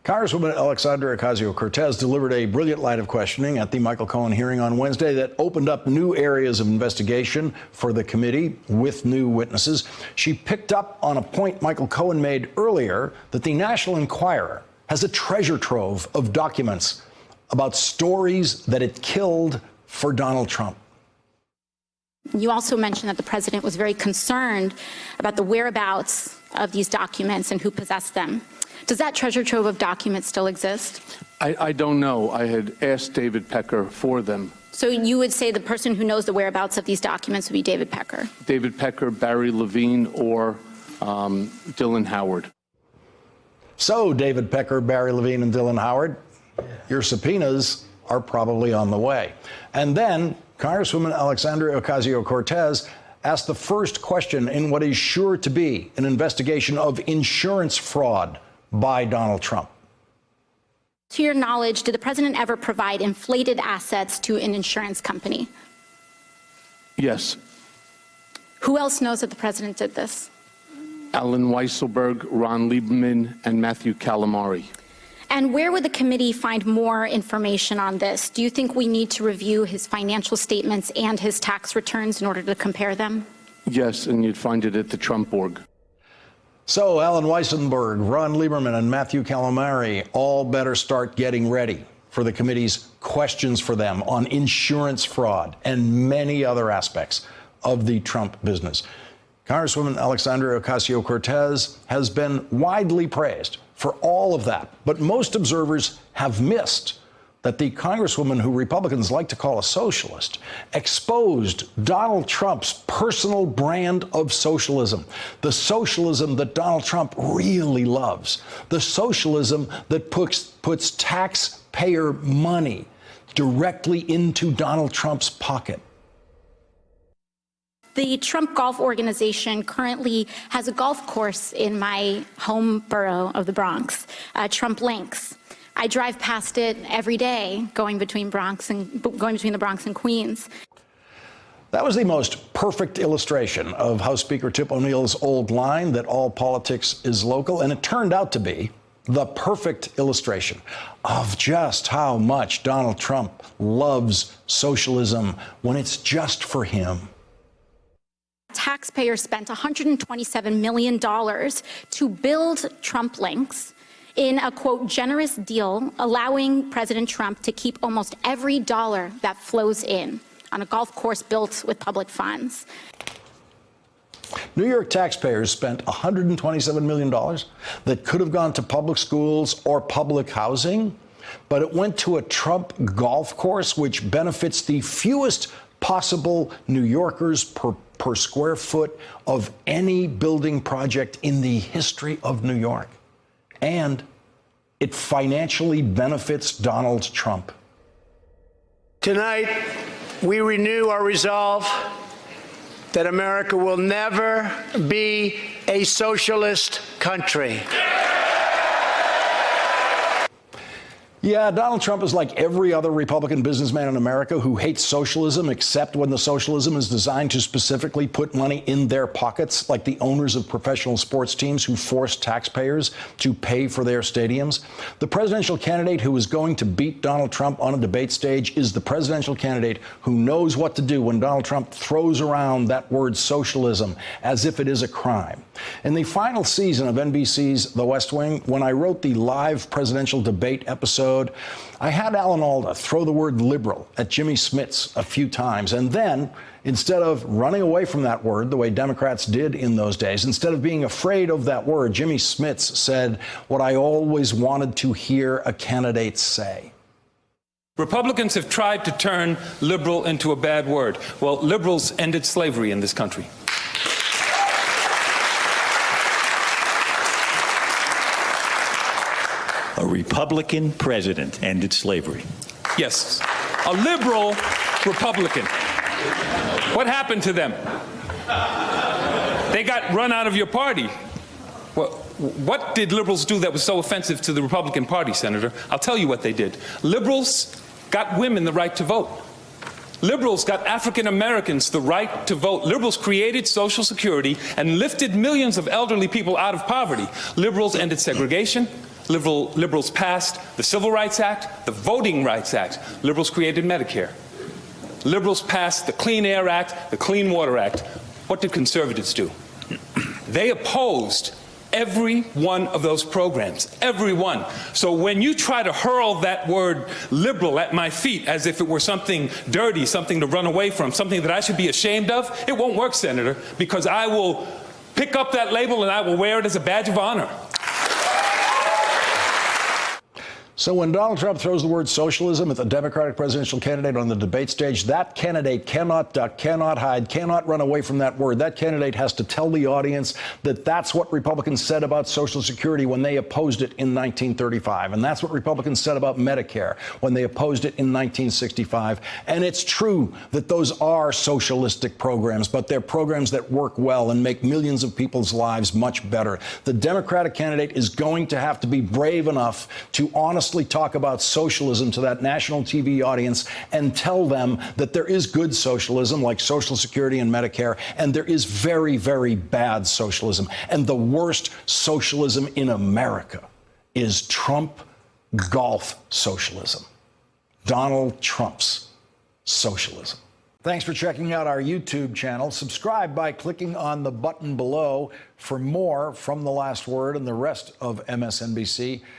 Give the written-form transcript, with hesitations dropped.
Congresswoman Alexandria Ocasio-Cortez delivered a brilliant line of questioning at the Michael Cohen hearing on Wednesday that opened up new areas of investigation for the committee with new witnesses. She picked up on a point Michael Cohen made earlier, that the National Enquirer has a treasure trove of documents about stories that it killed for Donald Trump. You also mentioned that the president was very concerned about the whereabouts of these documents and who possessed them. Does that treasure trove of documents still exist? I don't know. I had asked David Pecker for them. So you would say the person who knows the whereabouts of these documents would be David Pecker? David Pecker, Barry Levine, or Dylan Howard. So, David Pecker, Barry Levine, and Dylan Howard, your subpoenas are probably on the way. And then Congresswoman Alexandria Ocasio-Cortez asked the first question in what is sure to be an investigation of insurance fraud by Donald Trump. To your knowledge, did the president ever provide inflated assets to an insurance company? Yes. Who else knows that the president did this? Alan Weisselberg, Ron Lieberman, and Matthew Calamari. And where would the committee find more information on this? Do you think we need to review his financial statements and his tax returns in order to compare them? Yes, and you'd find it at the Trump org. So Alan Weisselberg, Ron Lieberman, and Matthew Calamari all better start getting ready for the committee's questions for them on insurance fraud and many other aspects of the Trump business. Congresswoman Alexandria Ocasio-Cortez has been widely praised for all of that, but most observers have missed that the Congresswoman, who Republicans like to call a socialist, exposed Donald Trump's personal brand of socialism, the socialism that Donald Trump really loves, the socialism that puts taxpayer money directly into Donald Trump's pocket. The Trump Golf Organization currently has a golf course in my home borough of the Bronx, Trump Links. I drive past it every day, going between the Bronx and Queens. That was the most perfect illustration of House Speaker Tip O'Neill's old line that all politics is local, and it turned out to be the perfect illustration of just how much Donald Trump loves socialism when it's just for him. Taxpayers spent $127 million to build Trump Links in a, quote, generous deal, allowing President Trump to keep almost every dollar that flows in on a golf course built with public funds. New York taxpayers spent $127 million that could have gone to public schools or public housing, but it went to a Trump golf course, which benefits the fewest possible New Yorkers per square foot of any building project in the history of New York. And it financially benefits Donald Trump. Tonight, we renew our resolve that America will never be a socialist country. Yeah, Donald Trump is like every other Republican businessman in America who hates socialism, except when the socialism is designed to specifically put money in their pockets, like the owners of professional sports teams who force taxpayers to pay for their stadiums. The presidential candidate who is going to beat Donald Trump on a debate stage is the presidential candidate who knows what to do when Donald Trump throws around that word socialism as if it is a crime. In the final season of NBC's The West Wing, when I wrote the live presidential debate episode, I had Alan Alda throw the word liberal at Jimmy Smits a few times, and then, instead of running away from that word the way Democrats did in those days, instead of being afraid of that word, Jimmy Smits said what I always wanted to hear a candidate say. Republicans have tried to turn liberal into a bad word. Well, liberals ended slavery in this country. A Republican president ended slavery. Yes, a liberal Republican. What happened to them? They got run out of your party. Well, what did liberals do that was so offensive to the Republican Party, Senator? I'll tell you what they did. Liberals got women the right to vote. Liberals got African Americans the right to vote. Liberals created Social Security and lifted millions of elderly people out of poverty. Liberals ended segregation. Liberals passed the Civil Rights Act, the Voting Rights Act. Liberals created Medicare. Liberals passed the Clean Air Act, the Clean Water Act. What did conservatives do? They opposed every one of those programs, every one. So when you try to hurl that word liberal at my feet as if it were something dirty, something to run away from, something that I should be ashamed of, it won't work, Senator, because I will pick up that label and I will wear it as a badge of honor. So when Donald Trump throws the word socialism at the Democratic presidential candidate on the debate stage, that candidate cannot duck, cannot hide, cannot run away from that word. That candidate has to tell the audience that that's what Republicans said about Social Security when they opposed it in 1935. And that's what Republicans said about Medicare when they opposed it in 1965. And it's true that those are socialistic programs, but they're programs that work well and make millions of people's lives much better. The Democratic candidate is going to have to be brave enough to honestly talk about socialism to that national TV audience and tell them that there is good socialism like Social Security and Medicare, and there is very, very bad socialism. And the worst socialism in America is Trump golf socialism. Donald Trump's socialism. Thanks for checking out our YouTube channel. Subscribe by clicking on the button below for more from The Last Word and the rest of MSNBC.